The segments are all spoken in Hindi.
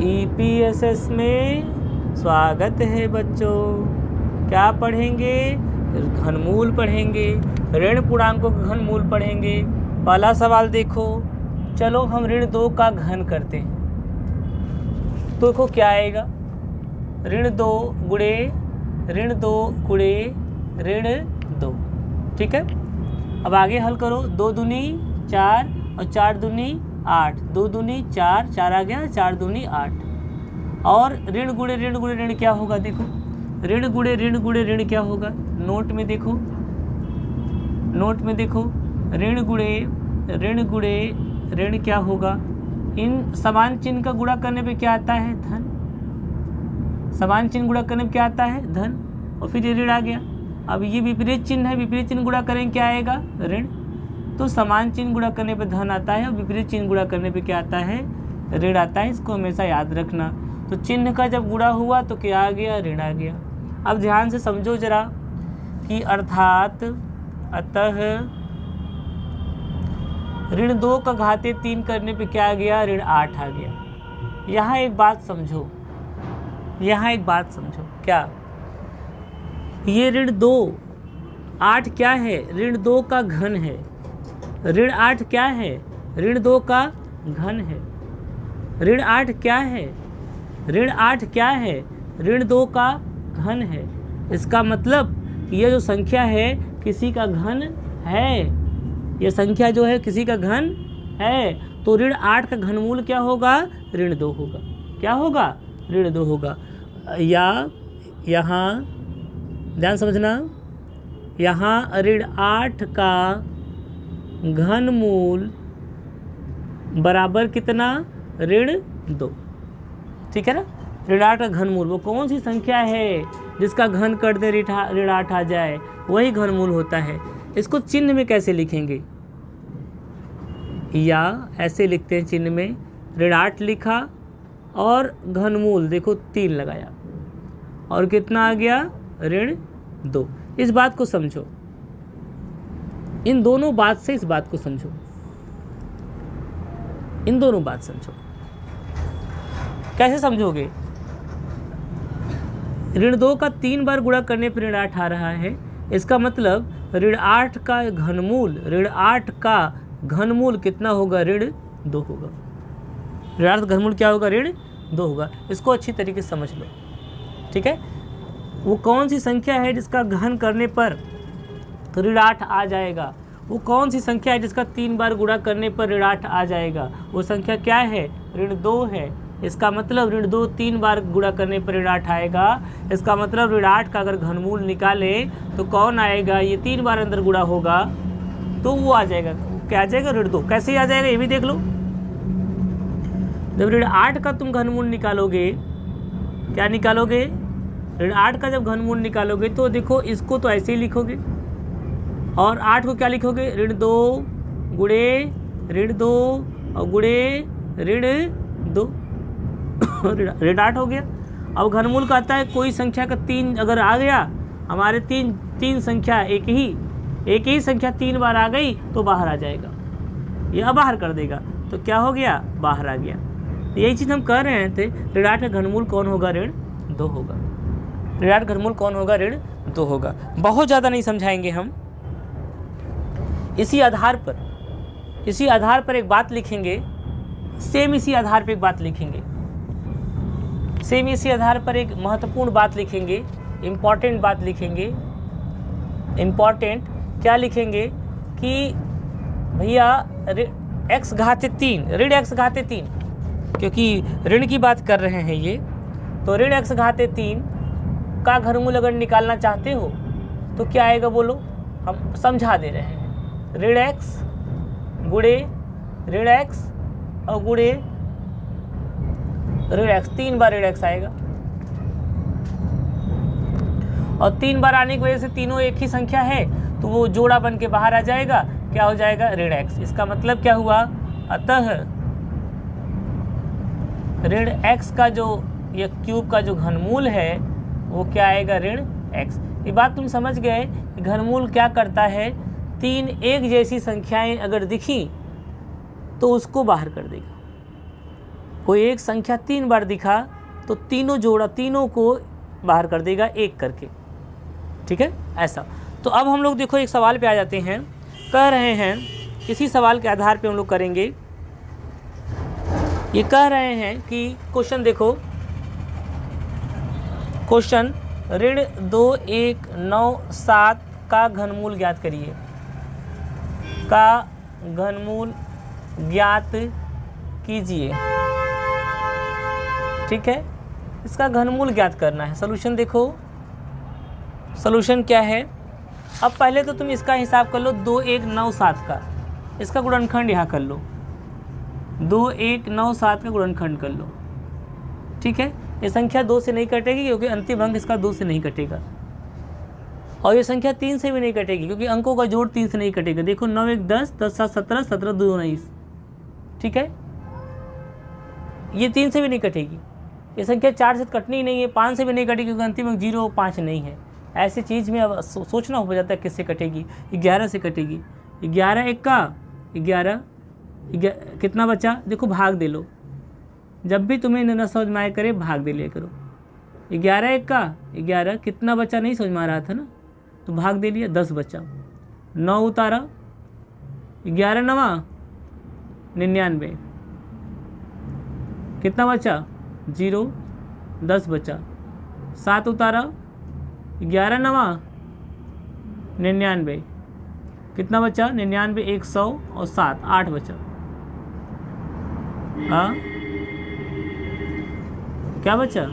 EPSS में स्वागत है बच्चों। क्या पढ़ेंगे? घनमूल पढ़ेंगे, ऋण पूर्णांकों का घनमूल पढ़ेंगे। पहला सवाल देखो, चलो हम ऋण 2 का घन करते हैं। तो देखो क्या आएगा, ऋण 2 गुणे ऋण 2 गुणे ऋण 2। ठीक है, अब आगे हल करो। 2 दूनी 4 और 4 दूनी 8, 2 दूनी 4, 4 आ गया, 4 दूनी 8। और ऋण गुणे ऋण क्या होगा? देखो ऋण गुणे ऋण क्या होगा? नोट में देखो, नोट में देखो, ऋण गुणे ऋण क्या होगा? इन समान चिन्ह का गुणा करने पे क्या आता है? धन। समान चिन्ह गुणा करने पे क्या आता है? धन। और फिर ये ऋण आ गया। अब ये विपरीत चिन्ह है, विपरीत चिन्ह गुणा करेंगे क्या आएगा? ऋण। तो समान चिन्ह गुणा करने पे धन आता है और विपरीत चिन्ह गुणा करने पे क्या आता है? ऋण आता है। इसको हमेशा याद रखना। तो चिन्ह का जब गुणा हुआ तो क्या आ गया? ऋण आ गया। अब ध्यान से समझो जरा कि अर्थात अतः ऋण 2 का घाते 3 करने पे क्या आ गया? ऋण 8 आ गया। यहाँ एक बात समझो, यहाँ एक बात समझो। क्या ये ऋण 2 8 क्या है? ऋण 2 का घन है। ऋण 8 क्या है? ऋण 2 का घन है। ऋण 8 क्या है? ऋण 8 क्या है? ऋण 2 का घन है। इसका मतलब ये जो संख्या है किसी का घन है। ये संख्या जो है किसी का घन है। तो ऋण 8 का घनमूल क्या होगा? ऋण 2 होगा। क्या होगा? ऋण 2 होगा। या यहाँ ध्यान समझना, यहाँ ऋण 8 का घनमूल बराबर कितना? ऋण 2। ठीक है ना? ऋण 8 का घनमूल वो कौन सी संख्या है जिसका घन कर दे ऋण 8 आ जाए, वही घनमूल होता है। इसको चिन्ह में कैसे लिखेंगे? या ऐसे लिखते हैं, चिन्ह में ऋण 8 लिखा और घनमूल देखो 3 लगाया और कितना आ गया? ऋण 2। इस बात को समझो, इन दोनों बात से इस बात को समझो, इन दोनों बात समझो। कैसे समझोगे? ऋण 2 का 3 बार गुणा करने पर ऋण 8 आ रहा है। इसका मतलब ऋण 8 का घनमूल, ऋण 8 का घनमूल कितना होगा? ऋण 2 होगा। ऋण 8 का घनमूल क्या होगा? ऋण 2 होगा। इसको अच्छी तरीके से समझ लो। ठीक है, वो कौन सी संख्या है जिसका घन करने पर ऋण 8 आ जाएगा? वो कौन सी संख्या है जिसका 3 बार गुणा करने पर ऋण 8 आ जाएगा? वो संख्या क्या है? ऋण 2 है। इसका मतलब ऋण 2 3 बार गुणा करने पर ऋण 8 आएगा। इसका मतलब ऋण 8 का अगर घनमूल निकाले तो कौन आएगा? ये 3 बार अंदर गुणा होगा तो वो आ जाएगा। क्या आ जाएगा? ऋण 2। कैसे आ जाएगा ये भी देख लो। जब ऋण 8 का तुम घनमूल निकालोगे, क्या निकालोगे? ऋण 8 का जब घनमूल निकालोगे तो देखो इसको तो ऐसे ही लिखोगे और 8 को क्या लिखोगे? ऋण 2 गुणे ऋण 2 और गुणे ऋण 2 ऋण 8 हो गया। अब घनमूल कहता है कोई संख्या का 3 अगर आ गया, हमारे तीन संख्या एक ही संख्या 3 बार आ गई तो बाहर आ जाएगा, यह बाहर कर देगा। तो क्या हो गया? बाहर आ गया। यही चीज़ हम कह रहे थे। ऋण 8 का घनमूल कौन होगा? ऋण 2 होगा। ऋण 8 का घनमूल कौन होगा? ऋण 2 होगा। बहुत ज़्यादा नहीं समझाएंगे हम। इसी आधार पर एक बात लिखेंगे, सेम इसी आधार पर एक बात लिखेंगे, सेम इसी आधार पर एक महत्वपूर्ण बात लिखेंगे, इम्पॉर्टेंट बात लिखेंगे। इम्पॉर्टेंट क्या लिखेंगे कि भैया x घाते 3, ऋण x घाते 3, क्योंकि ऋण की बात कर रहे हैं ये, तो ऋण x घाते 3 का घनमूल अगर निकालना चाहते हो तो क्या आएगा बोलो? हम समझा दे रहे हैं। ऋण x गुणे ऋण x और गुणे ऋण x, 3 बार ऋण x आएगा और 3 बार आने की वजह से तीनों एक ही संख्या है तो वो जोड़ा बन के बाहर आ जाएगा। क्या हो जाएगा? ऋण x। इसका मतलब क्या हुआ? अतः ऋण x का जो ये क्यूब का जो घनमूल है वो क्या आएगा? ऋण x। ये बात तुम समझ गए कि घनमूल क्या करता है? 3 एक जैसी संख्याएं अगर दिखी तो उसको बाहर कर देगा। कोई एक संख्या 3 बार दिखा तो तीनों को बाहर कर देगा एक करके, ठीक है ऐसा। तो अब हम लोग देखो एक सवाल पे आ जाते हैं, कह रहे हैं इसी सवाल के आधार पे हम लोग करेंगे। ये कह रहे हैं कि क्वेश्चन देखो, क्वेश्चन ऋण 2197 का घनमूल ज्ञात करिए, का घनमूल ज्ञात कीजिए, ठीक है। इसका घनमूल ज्ञात करना है। सॉल्यूशन देखो, सॉल्यूशन क्या है। अब पहले तो तुम इसका हिसाब कर लो 2197 का, इसका गुणनखंड यहाँ कर लो, 2197 का गुणनखंड कर लो, ठीक है। ये संख्या 2 से नहीं कटेगी क्योंकि अंतिम अंक इसका 2 से नहीं कटेगा, और ये संख्या 3 से भी नहीं कटेगी क्योंकि अंकों का जोड़ 3 से नहीं कटेगा। देखो 9 1 10, 10 7 17, 17 2 19, ठीक है। ये 3 से भी नहीं कटेगी। ये संख्या 4 से कटनी ही नहीं है, 5 से भी नहीं कटेगी क्योंकि अंतिम अंक 0 5 नहीं है। ऐसी चीज़ में अब सोचना हो जाता है किससे कटेगी। 11 से कटेगी। 11 1 का 11, कितना बचा, देखो भाग दे लो। जब भी तुम्हें न समझ में आए करे भाग दे लिया करो। 11 1 का 11, कितना बचा नहीं समझ में आ रहा था ना, तो भाग दे लिया, 10 बचा। 9 उतारा, 11 9 99, कितना बचा 0, 10 बचा। 7 उतारा, 11 9 99, कितना बचा 99 100 और 7 8 बचा। हाँ क्या बचा,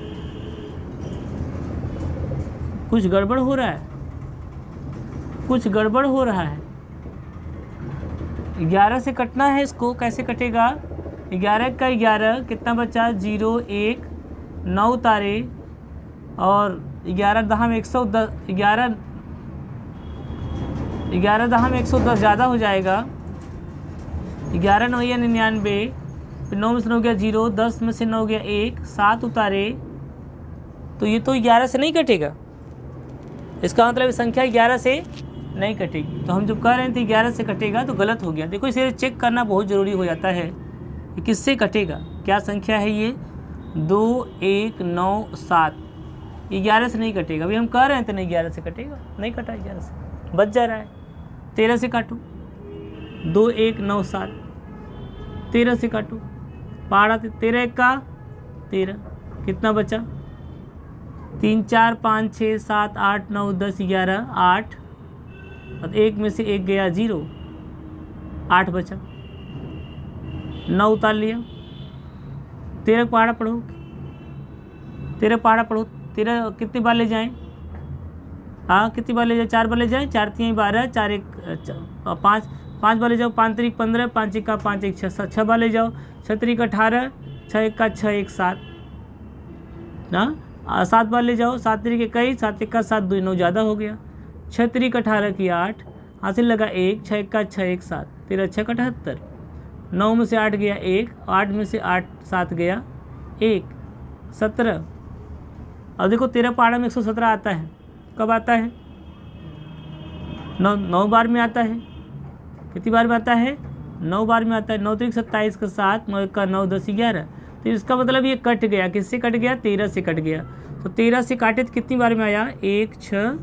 कुछ गड़बड़ हो रहा है, कुछ गड़बड़ हो रहा है। 11 से कटना है इसको, कैसे कटेगा। 11 का 11, कितना बचा 0 1, 9 उतारे और 11 दहम 110, 11 दहम 110 ज़्यादा हो जाएगा। 11 9 या 99, फिर 9 में से 9 गया 0, 10 में से 9 गया 1, 7 उतारे, तो ये तो 11 से नहीं कटेगा। इसका मतलब संख्या 11 से नहीं कटेगी। तो हम जब कह रहे थे 11 से कटेगा तो गलत हो गया। देखो इसे चेक करना बहुत ज़रूरी हो जाता है कि किससे कटेगा। क्या संख्या है ये 2197, ये 11 से नहीं कटेगा। अभी हम कह रहे थे नहीं 11 से कटेगा, नहीं कटा 11 से, बच जा रहा है। 13 से काटो, 2197, 13 से काटो, पहाड़ा 13 1 का 13, कितना बचा 3 4 5 6 7 8 9 10 11 8, और 1 में से 1 गया 0, 8 बचा। 9 उतार लिया। 13 पहाड़ा पढ़ो, 13 पहाड़ा पढ़ो। 13 कितनी बार ले जाएं, हाँ कितनी बार ले जाए, 4 बार ले जाएं। 4 3 12, 4 1 5, 5 बार ले जाओ। 5 3 15, 5 1 का 5 1 6, 6 बार ले जाओ। 6 3 18, 6 1 का 6 1 7 ना, 7 बार ले जाओ। 7 3 के कई, 7 1 का 7 2 9 ज़्यादा हो गया। 6 3 का 18 की 8, हासिल लगा 1, 6 1 का 6 1 7, 13 6 का 78। 9 में से 8 गया 1, 8 में से 8 7 गया 1, 17। और देखो 13 पहाड़ा में 117 आता है, कब आता है 9 बार में आता है। कितनी बार में आता है 9 बार में आता है। 9 3 27 का 7, 9 1 का 9 10 11। तो इसका मतलब ये कट गया, किससे कट गया 13 से कट गया। तो 13 से काटे तो कितनी बार में आया 1 6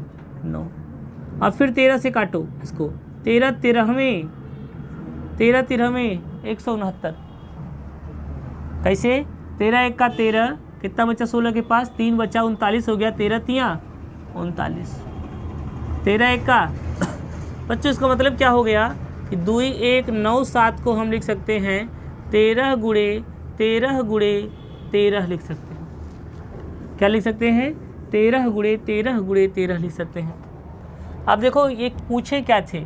9। अब फिर 13 से काटो इसको, 13 13 में 169। कैसे 13 1 का 13, कितना बचा 16 के पास 3 बचा 39 हो गया। 13 3 39, 13 1 का 25। का मतलब क्या हो गया कि 2 1 9 7 को हम लिख सकते हैं 13 गुणे 13 लिख सकते हैं। क्या लिख सकते हैं 13 गुणे 13 लिख सकते हैं। अब देखो ये पूछे क्या थे,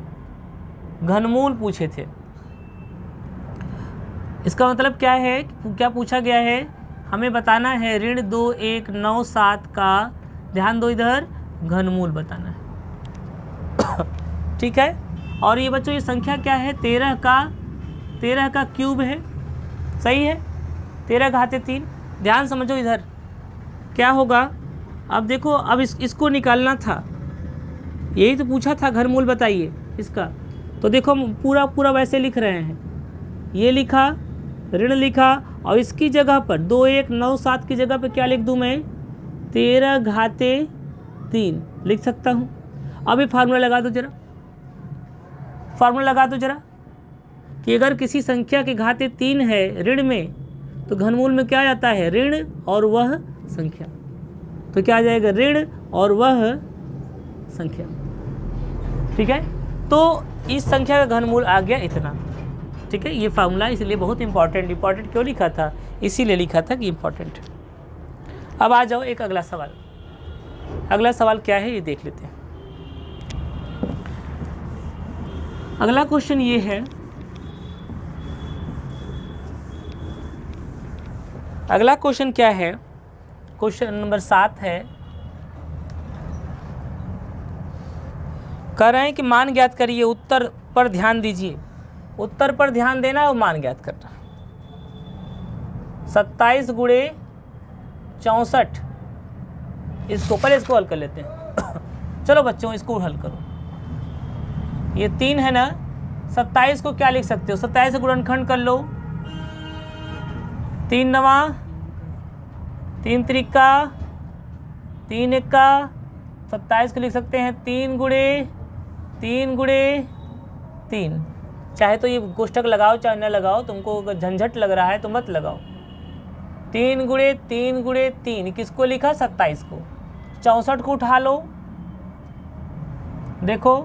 घनमूल पूछे थे। इसका मतलब क्या है, क्या पूछा गया है, हमें बताना है ऋण 2197 का, ध्यान दो इधर, घनमूल बताना है। ठीक है। और ये बच्चों ये संख्या क्या है 13 का क्यूब है, सही है। 13 घाते 3। ध्यान समझो इधर क्या होगा। अब देखो अब इसको निकालना था, यही तो पूछा था घनमूल बताइए इसका। तो देखो हम पूरा वैसे लिख रहे हैं, ये लिखा ऋण लिखा और इसकी जगह पर 2197 की जगह पर क्या लिख दूं मैं 13 लिख सकता हूं। अभी फार्मूला लगा दो जरा, फार्मूला लगा दो जरा कि अगर किसी संख्या की घाते 3 है ऋण में तो घनमूल में क्या जाता है ऋण और वह संख्या, तो क्या आ जाएगा ऋण और वह संख्या। ठीक है, तो इस संख्या का घनमूल आ गया इतना। ठीक है, ये फार्मूला इसलिए बहुत इंपॉर्टेंट क्यों लिखा था, इसीलिए लिखा था कि इंपॉर्टेंट। अब आ जाओ एक अगला सवाल। अगला सवाल क्या है ये देख लेते हैं। अगला क्वेश्चन ये है, अगला क्वेश्चन क्या है, क्वेश्चन नंबर 7 है। कह रहे हैं कि मान ज्ञात करिए, उत्तर पर ध्यान दीजिए, उत्तर पर ध्यान देना और मान ज्ञात करना। 27 गुणे 64, इसको पहले इसको हल कर लेते हैं। चलो बच्चों इसको हल करो। ये 3 है ना, 27 को क्या लिख सकते हो, 27 से गुणनखंड कर लो, 3 नवा 3 त्रिका 3 इक्का, 27 को लिख सकते हैं 3 गुणे 3, चाहे तो ये कोष्ठक लगाओ चाहे न लगाओ, तुमको अगर झंझट लग रहा है तो मत लगाओ। 3 गुणे 3, किसको लिखा 27 को, 64 को उठा लो, देखो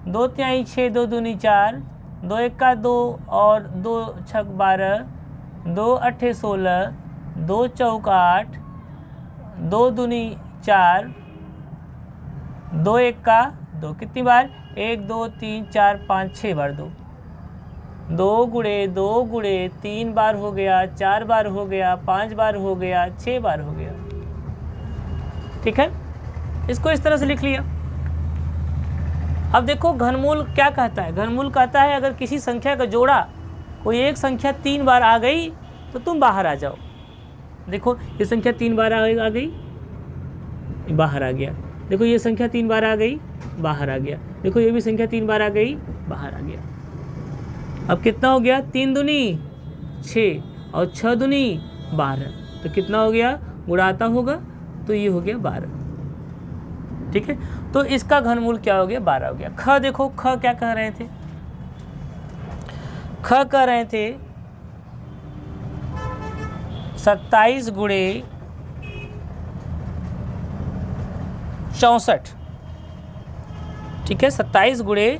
2 तिहाई 6, 2 दूनी 4, 2 इक्का 2 और 2 छक 12, 2 अट्ठे 16, 2 चौका 8, 2 दूनी 4, 2 इक्का 2, कितनी बार 1 2 3 4 5 6 बार 2 गुणे 3 बार हो गया, 4 बार हो गया, 5 बार हो गया, 6 बार हो गया। ठीक है, इसको इस तरह से लिख लिया। अब देखो घनमूल क्या कहता है, घनमूल कहता है अगर किसी संख्या का जोड़ा कोई एक संख्या 3 बार आ गई तो तुम बाहर आ जाओ। देखो ये संख्या 3 बार आ गई, बाहर आ गया। देखो ये संख्या 3 बार आ गई, बाहर आ गया। देखो ये भी संख्या 3 बार आ गई, बाहर आ गया। अब कितना हो गया, 3 दूनी 6 और 6 दूनी 12, तो कितना हो गया, गुणाता होगा तो ये हो गया 12। ठीक है, तो इसका घनमूल क्या हो गया, 12 हो गया। ख देखो, ख क्या कह रहे थे, ख कह रहे थे 27 गुणे 64। ठीक है, 27 गुणे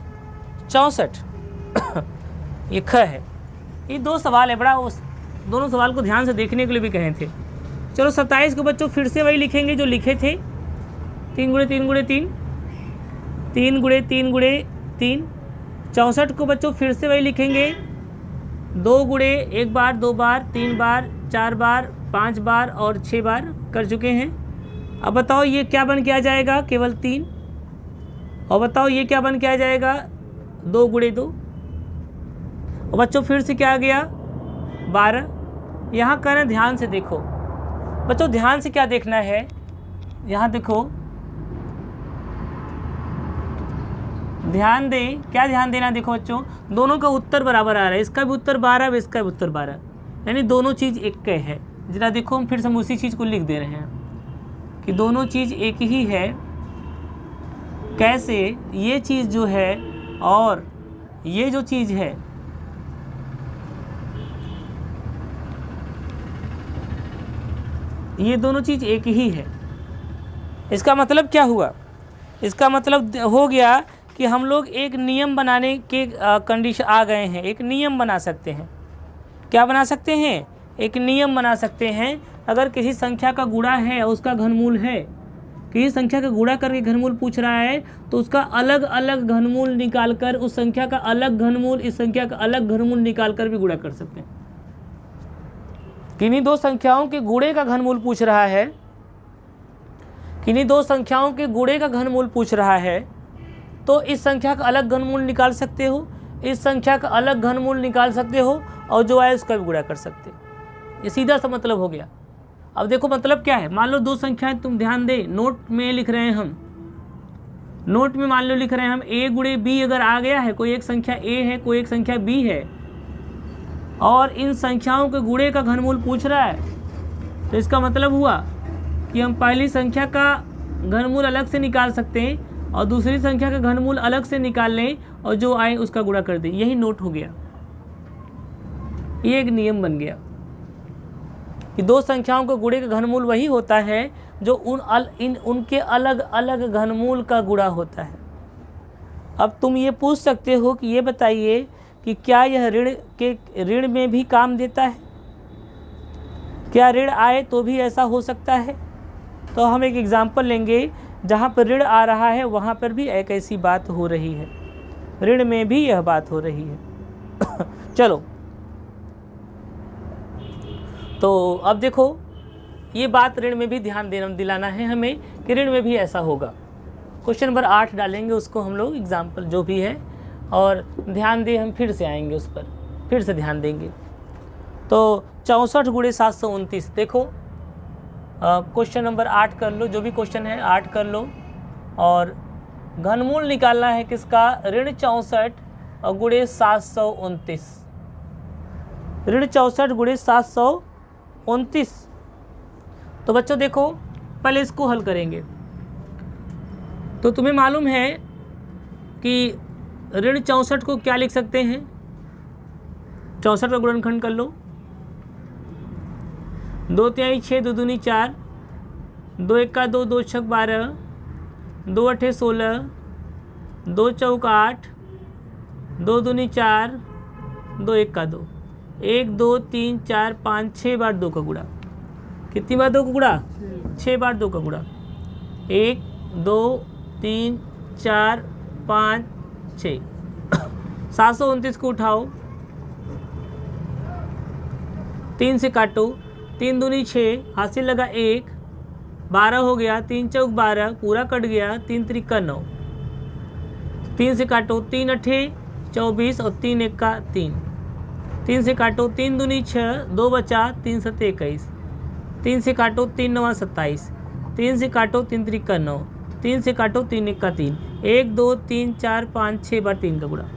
64 ये ख है। ये 2 सवाल है, बड़ा उस दोनों सवाल को ध्यान से देखने के लिए भी कहे थे। चलो 27 को बच्चों फिर से वही लिखेंगे जो लिखे थे, 3 गुणे 3 गुणे 3, 3 गुणे 3 गुणे 3। 64 को बच्चों फिर से वही लिखेंगे, 2 गुणे 1 बार 2 बार 3 बार 4 बार 5 बार और 6 बार कर चुके हैं। अब बताओ ये क्या बन के आ जाएगा, केवल 3। और बताओ ये क्या बन के आ जाएगा, 2 गुणे 2। और बच्चों फिर से क्या आ गया, 12। यहाँ करना ध्यान से देखो बच्चों, ध्यान से क्या देखना है, यहाँ देखो ध्यान दें, क्या ध्यान देना, देखो बच्चों दोनों का उत्तर बराबर आ रहा है, इसका भी उत्तर 12 इसका भी उत्तर 12, यानी दोनों चीज़ एक के है। जरा देखो हम फिर से उसी चीज़ को लिख दे रहे हैं कि दोनों चीज़ एक ही है। कैसे, ये चीज़ जो है और ये जो चीज़ है, ये दोनों चीज़ एक ही है। इसका मतलब क्या हुआ, इसका मतलब हो गया कि हम लोग एक नियम बनाने के कंडीशन आ गए हैं, एक नियम बना सकते हैं। क्या बना सकते हैं, एक नियम बना सकते हैं। अगर किसी संख्या का गुणा है और उसका घनमूल है, किसी संख्या का गुणा करके घनमूल पूछ रहा है, तो उसका अलग अलग घनमूल निकालकर उस संख्या का अलग घनमूल इस संख्या का अलग घनमूल निकालकर भी गुणा कर सकते हैं। किन्हीं 2 संख्याओं के गुणे का घनमूल पूछ रहा है, किन्हीं 2 संख्याओं के गुणे का घनमूल पूछ रहा है, तो इस संख्या का अलग घनमूल निकाल सकते हो, इस संख्या का अलग घनमूल निकाल सकते हो और जो आए उसका भी गुणा कर सकते हो। ये सीधा सा मतलब हो गया। अब देखो मतलब क्या है, मान लो 2 संख्याएं, तुम ध्यान दे, नोट में लिख रहे हैं हम, नोट में मान लो लिख रहे हैं हम a गुणे b। अगर आ गया है, कोई एक संख्या a है कोई एक संख्या b है और इन संख्याओं के गुणे का घनमूल पूछ रहा है, तो इसका मतलब हुआ कि हम पहली संख्या का घनमूल अलग से निकाल सकते हैं और दूसरी संख्या का घनमूल अलग से निकाल लें और जो आए उसका गुणा कर दें। यही नोट हो गया, ये एक नियम बन गया कि दो संख्याओं के गुणे का घनमूल वही होता है जो उनके अलग अलग घनमूल का गुणा होता है। अब तुम ये पूछ सकते हो कि ये बताइए कि क्या यह ऋण में भी काम देता है? क्या ऋण आए तो भी ऐसा हो सकता है? तो हम एक एग्जाम्पल लेंगे जहाँ पर ऋण आ रहा है वहाँ पर भी एक ऐसी बात हो रही है, ऋण में भी यह बात हो रही है। चलो, तो अब देखो ये बात ऋण में भी ध्यान दिलाना है हमें कि ऋण में भी ऐसा होगा। क्वेश्चन नंबर 8 डालेंगे, उसको हम लोग एग्जाम्पल जो भी है, और ध्यान दें, हम फिर से आएंगे उस पर, फिर से ध्यान देंगे। तो 64 गुणे 729, देखो क्वेश्चन नंबर 8 कर लो, जो भी क्वेश्चन है 8 कर लो, और घनमूल निकालना है किसका? ऋण 64 और गुणे 729, ऋण 64 गुणे 729। तो बच्चों देखो, पहले इसको हल करेंगे। तो तुम्हें मालूम है कि ऋण 64 को क्या लिख सकते हैं? 64 का गुणनखंड कर लो, 2 तिहाई 6, 2 दूनी 4, 2 एक्का 2, 2 छक 12, 2 अठे 16, 2 चौक 8, 2 दूनी 4, 2 एक्का 2, 1 2 3 4 5 6 बार 2 का गुणा। कितनी बार 2 का गुणा? 6 बार 2 का गुणा। 1 2 3 4 5 6। 729 को उठाओ, 3 से काटो, 3 दूनी 6, हाथ से लगा 1, 12 हो गया, 3 चौक 12, पूरा कट गया, 3 त्रिका 9, 3 से काटो, 3 अठे 24 और 3 एक्का 3, 3 से काटो, 3 दूनी 6, 2 बचा, 3 सत्ते 21, 3 से काटो, 3 नवा 27, 3 से काटो, 3 त्रिका 9, 3 से काटो, 3 एक्का 3, 1 2 3 4 5 6 बार 3 का गुणा,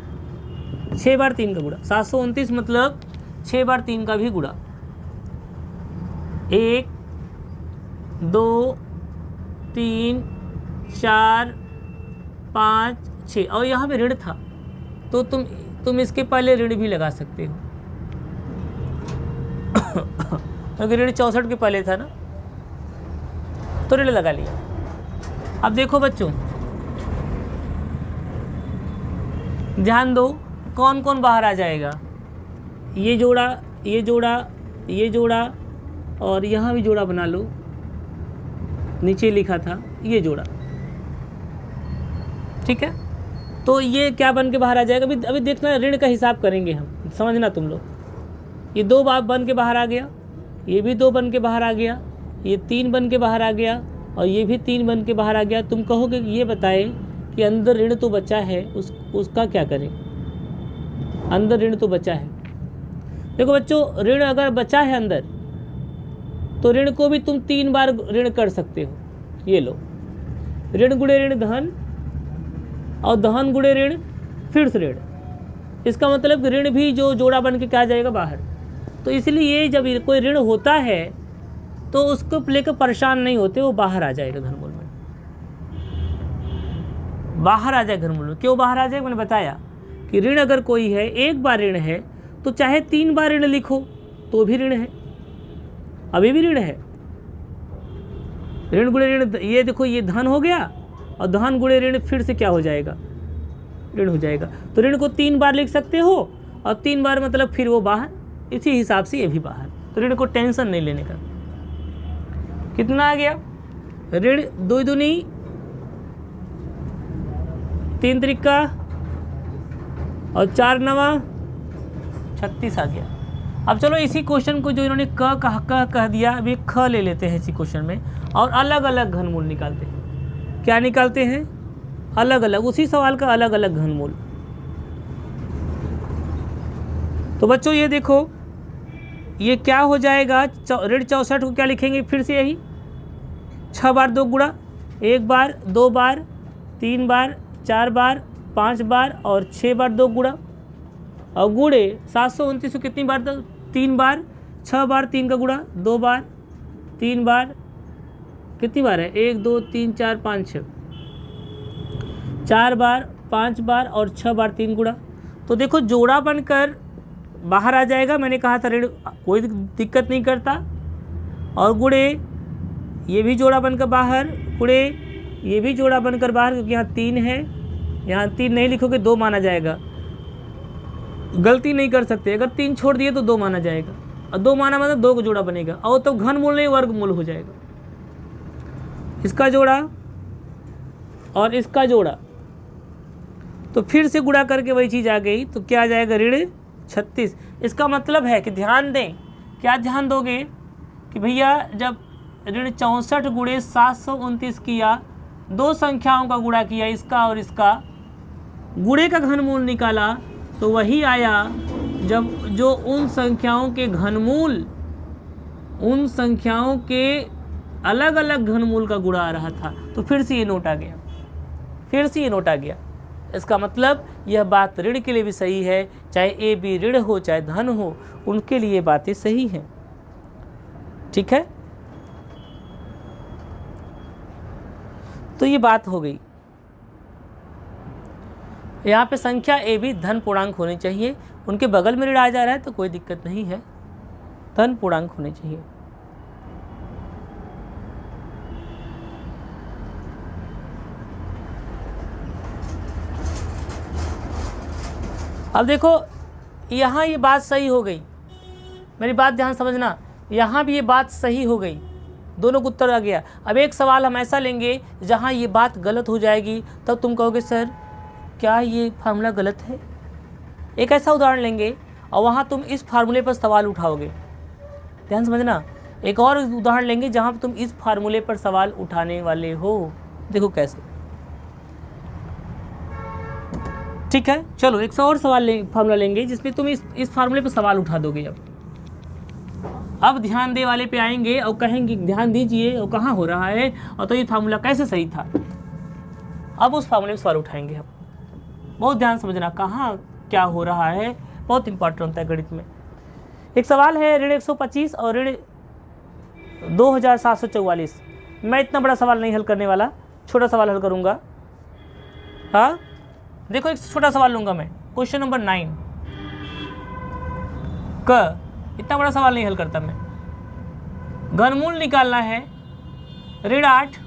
6 बार 3 का गुणा। 729 मतलब 6 बार 3 का भी गुणा। 1 2 3 4 5 6, और यहाँ पे ऋण था तो तुम इसके पहले ऋण भी लगा सकते हो, क्योंकि ऋण 64 के पहले था ना, तो ऋण लगा लिया। अब देखो बच्चों, ध्यान दो, कौन कौन बाहर आ जाएगा? ये जोड़ा, ये जोड़ा, ये जोड़ा, और यहाँ भी जोड़ा बना लो, नीचे लिखा था ये जोड़ा, ठीक है। तो ये क्या बन के बाहर आ जाएगा? अभी देखना, ऋण का हिसाब करेंगे हम, समझना तुम लोग। ये 2 बार बन के बाहर आ गया, ये भी 2 बन के बाहर आ गया, ये 3 बन के बाहर आ गया, और ये भी 3 बन के बाहर आ गया। तुम कहोगे कि ये बताए कि अंदर ऋण तो बचा है, उसका क्या करें? अंदर ऋण तो बचा है। देखो बच्चों, ऋण अगर बचा है अंदर, तो ऋण को भी तुम 3 बार ऋण कर सकते हो। ये लो, ऋण गुणे ऋण धन, और धन गुणे ऋण फिर से ऋण। इसका मतलब कि ऋण भी जो जोड़ा बन के क्या जाएगा? बाहर। तो इसलिए जब कोई ऋण होता है तो उसको लेकर परेशान नहीं होते, वो बाहर आ जाएगा घनमूल में, बाहर आ जाएगा घनमूल में। क्यों बाहर आ जाएगा? मैंने बताया कि ऋण अगर कोई है, एक बार ऋण है, तो चाहे 3 बार ऋण लिखो तो भी ऋण है, अभी भी ऋण है। ऋण गुणे ऋण, ये देखो ये धन हो गया, और धन गुणे ऋण फिर से क्या हो जाएगा? ऋण हो जाएगा। तो ऋण को 3 बार लिख सकते हो, और 3 बार मतलब फिर वो बाहर, इसी हिसाब से ये भी बाहर। तो ऋण को टेंशन नहीं लेने का। कितना आ गया? ऋण 2 दूनी 3 त्रिका और 4 नवा 36 आ गया। अब चलो इसी क्वेश्चन को जो इन्होंने क कह दिया, अभी ख ले लेते हैं इसी क्वेश्चन में, और अलग अलग घनमूल निकालते हैं। क्या निकालते हैं? अलग अलग, उसी सवाल का अलग अलग घनमूल। तो बच्चों ये देखो, ये क्या हो जाएगा? ऋण 64 को क्या लिखेंगे? फिर से यही 6 बार 2 गुणा, 1 बार, 2 बार, 3 बार, 4 बार, 5 बार और 6 बार 2 गुणा। और गुणे 729 को कितनी बार? 3 बार, 6 बार 3 का गुणा, 2 बार, 3 बार, कितनी बार है? 1 2 3 4 5 6, 4 बार, 5 बार और 6 बार 3 गुणा। तो देखो जोड़ा बनकर बाहर आ जाएगा, मैंने कहा था ऋण कोई दिक्कत नहीं करता। और गुणे ये भी जोड़ा बनकर बाहर, गुणे ये भी जोड़ा बनकर बाहर, क्योंकि यहाँ 3 है, यहाँ 3 नहीं लिखोगे 2 माना जाएगा, गलती नहीं कर सकते। अगर 3 छोड़ दिए तो 2 माना जाएगा, और 2 माना मतलब 2 का जोड़ा बनेगा, और तो घनमूल नहीं वर्गमूल हो जाएगा। इसका जोड़ा और इसका जोड़ा, तो फिर से गुणा करके वही चीज़ आ गई, तो क्या आ जाएगा? ऋण 36। इसका मतलब है कि ध्यान दें, क्या ध्यान दोगे कि भैया जब ऋण 64 गुणे 729 किया, 2 संख्याओं का गुणा किया, इसका और इसका, गुणे का घनमूल निकाला, तो वही आया जब जो उन संख्याओं के घनमूल, उन संख्याओं के अलग अलग घनमूल का गुणा आ रहा था। तो फिर से ये नोट आ गया, फिर से ये नोट आ गया। इसका मतलब यह बात ऋण के लिए भी सही है, चाहे ए बी ऋण हो चाहे धन हो, उनके लिए बातें सही हैं। ठीक है, तो ये बात हो गई। यहाँ पे संख्या ए बी धन पूर्णांक होनी चाहिए, उनके बगल में ऋण आ जा रहा है तो कोई दिक्कत नहीं है, धन पूर्णांक होने चाहिए। अब देखो यहाँ ये बात सही हो गई, मेरी बात ध्यान समझना, यहाँ भी ये बात सही हो गई, दोनों को उत्तर आ गया। अब एक सवाल हम ऐसा लेंगे जहाँ ये बात गलत हो जाएगी, तब तुम कहोगे सर क्या ये फार्मूला गलत है। एक ऐसा उदाहरण लेंगे और वहाँ तुम इस फार्मूले पर सवाल उठाओगे, ध्यान समझना। एक और उदाहरण लेंगे जहाँ पर तुम इस फार्मूले पर सवाल उठाने वाले हो, देखो कैसे। ठीक है, चलो एक और सवाल फार्मूला लेंगे जिसमें तुम इस फार्मूले पर सवाल उठा दोगे। अब ध्यान दे वाले पे आएंगे और कहेंगे ध्यान दीजिए और कहाँ हो रहा है, और तो ये फार्मूला कैसे सही था। अब उस फार्मूले में सवाल उठाएंगे हम, बहुत ध्यान समझना कहाँ क्या हो रहा है, बहुत इंपॉर्टेंट होता है गणित में। एक सवाल है ऋण 125 और ऋण 2744। मैं इतना बड़ा सवाल नहीं हल करने वाला, छोटा सवाल हल करूँगा। हाँ देखो एक छोटा सवाल लूँगा मैं, क्वेश्चन नंबर 9 क, इतना बड़ा सवाल नहीं हल करता मैं। घनमूल निकालना है ऋण 8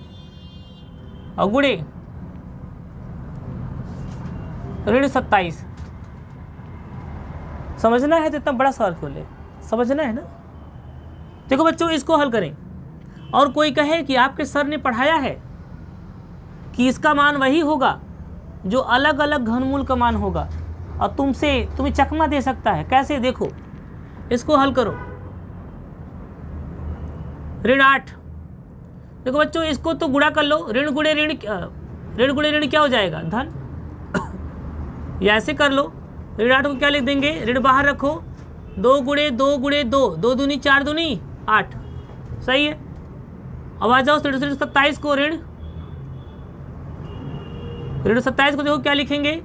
और गुणे ऋण 27। समझना है तो इतना बड़ा सवाल क्यों ले, समझना है ना। देखो बच्चों इसको हल करें, और कोई कहे कि आपके सर ने पढ़ाया है कि इसका मान वही होगा जो अलग अलग घनमूल का मान होगा, और तुम्हें चकमा दे सकता है। कैसे? देखो इसको हल करो, ऋण 8। देखो बच्चों इसको तो गुणा कर लो, ऋण गुणे ऋण क्या हो जाएगा? धन। या ऐसे कर लो, ऋण 8 को क्या लिख देंगे? ऋण बाहर रखो, 2 गुणे 2 गुणे 2, 2 दूनी 4 दूनी 8, सही है। अब आ जाओ ऋण 27 को, ऋण 27 को देखो क्या लिखेंगे?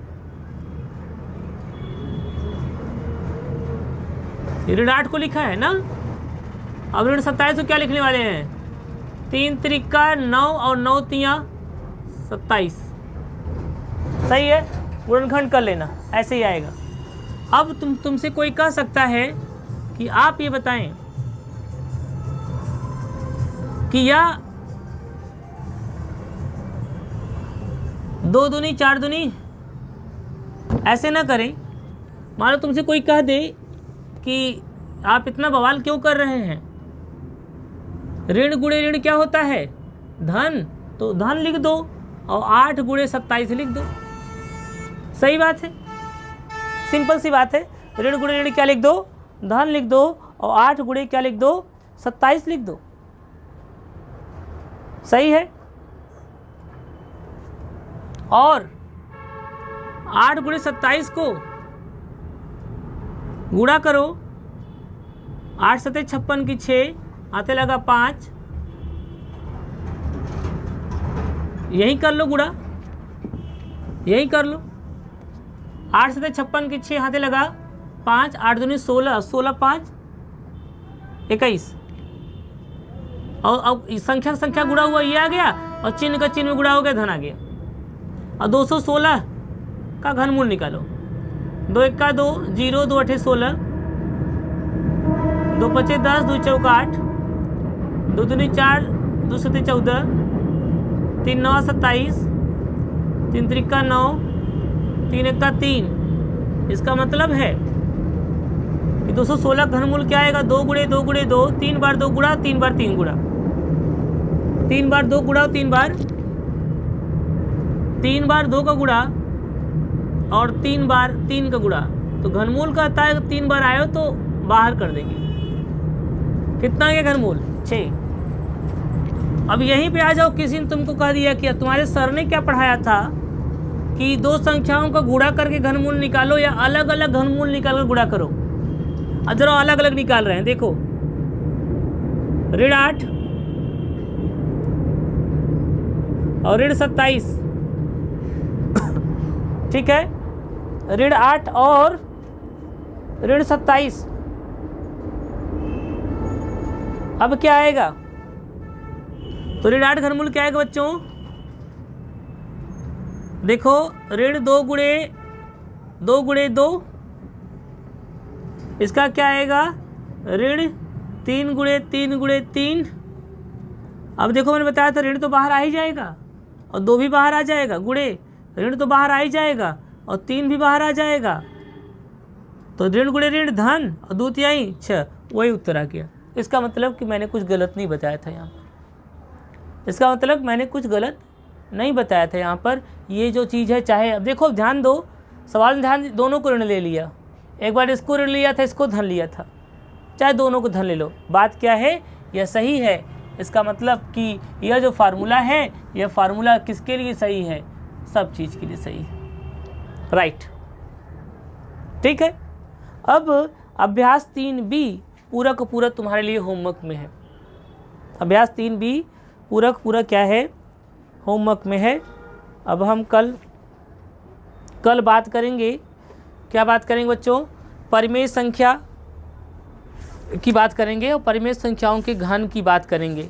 ऋण 8 को लिखा है ना। अब ऋण 27 को क्या लिखने वाले हैं? 3 त्रिका 9 और 9 तिया 27, सही है। गुणनखंड कर लेना, ऐसे ही आएगा। अब तुमसे कोई कह सकता है कि आप ये बताएं कि यह 2 दूनी 4 दूनी, ऐसे ना करें। मान लो तुमसे कोई कह दे कि आप इतना बवाल क्यों कर रहे हैं, ऋण गुणे ऋण क्या होता है? धन, तो धन लिख दो और 8 गुणे 27 लिख दो, सही बात है, सिंपल सी बात है। ऋण गुणे ऋण क्या लिख दो? धन लिख दो, और 8 गुणे क्या लिख दो? 27 लिख दो, सही है। और 8 गुणे 27 को गुणा करो, 8 सते 56 की 6, आते लगा 5, यही कर लो गुणा, यही कर लो। 8 सते 56 की 6 हाथे लगा 5, 8 दूनी 16, 16 5 21, और अब संख्या संख्या गुणा हुआ ये आ गया, और चिन्ह का चिन्ह में गुणा हो गया, धन आ गया। और 216 का घनमूल निकालो। 2 1 2, 0 2 8 16, 2 5 10, 2 4 8, 2 दूनी 4, 2 7 14, 3 9 27, 3 3 9, 3 1 3। इसका मतलब है कि 216 घनमूल क्या आएगा? 2 गुणे 2 गुणे 2, 3 बार 2 गुणा, 3 बार 3 गुणा, 3 बार 2 गुणा, 3 बार 2 का गुणा, और 3 बार 3 का गुणा। तो घनमूल का आता है 3 बार आयो तो बाहर कर देंगे। कितना है घनमूल? 6। अब यहीं पे आ जाओ, किसी ने तुमको कह दिया कि तुम्हारे सर ने क्या पढ़ाया था कि दो संख्याओं का गुणा करके घनमूल निकालो या अलग अलग घनमूल निकाल कर गुणा करो। अब जरा अलग अलग निकाल रहे हैं, देखो ऋण 8 और ऋण 27, ठीक है, ऋण 8 और ऋण 27। अब क्या आएगा? तो ऋण 8 घनमूल क्या आएगा बच्चों? देखो ऋण 2 गुणे 2, इसका क्या आएगा? ऋण 3 गुणे 3 गुणे 3। अब देखो मैंने बताया था ऋण तो बाहर आ ही जाएगा, और 2 भी बाहर आ जाएगा, गुणे ऋण तो बाहर आ ही जाएगा, और 3 भी बाहर आ जाएगा। तो ऋण गुणे ऋण धन, और 2 तिहाई 6, वही उत्तर आ गया। इसका मतलब कि मैंने कुछ गलत नहीं बताया था यहाँ पर। इसका मतलब मैंने कुछ गलत नहीं बताया था यहाँ पर। ये जो चीज़ है, चाहे अब देखो ध्यान दो, सवाल में ध्यान, दोनों को ऋण ले लिया, एक बार इसको ऋण लिया था, इसको धन लिया था, चाहे दोनों को धन ले लो, बात क्या है? यह सही है। इसका मतलब कि यह जो फार्मूला है, यह फार्मूला किसके लिए सही है? सब चीज़ के लिए सही है, राइट, ठीक है। अब अभ्यास 3B पूरा का पूरा तुम्हारे लिए होमवर्क में है। अभ्यास 3B पूरा क्या है? होमवर्क में है। अब हम कल बात करेंगे, क्या बात करेंगे बच्चों? परिमेय संख्या की बात करेंगे, और परिमेय संख्याओं के घन की बात करेंगे,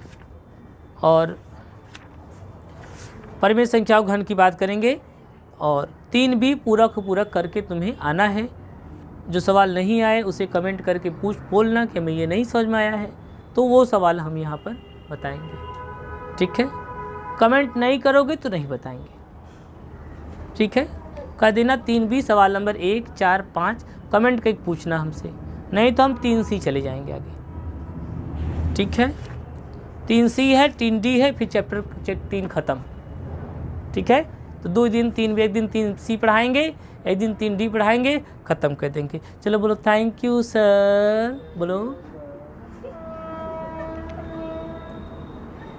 और परिमेय संख्याओं घन की बात करेंगे। और 3B पूरा करके तुम्हें आना है। जो सवाल नहीं आए उसे कमेंट करके बोलना कि हमें ये नहीं समझ में आया है, तो वो सवाल हम यहाँ पर बताएंगे, ठीक है। कमेंट नहीं करोगे तो नहीं बताएंगे, ठीक है। कह देना 3B सवाल नंबर 1, 4, 5 कमेंट करके पूछना हमसे, नहीं तो हम 3C चले जाएंगे आगे, ठीक है। 3C है, 3D है, फिर चैप्टर 3 ख़त्म, ठीक है। तो 2 दिन 3B, एक दिन 3C पढ़ाएंगे, एक दिन 3D पढ़ाएंगे, ख़त्म कर देंगे। चलो बोलो थैंक यू सर, बोलो।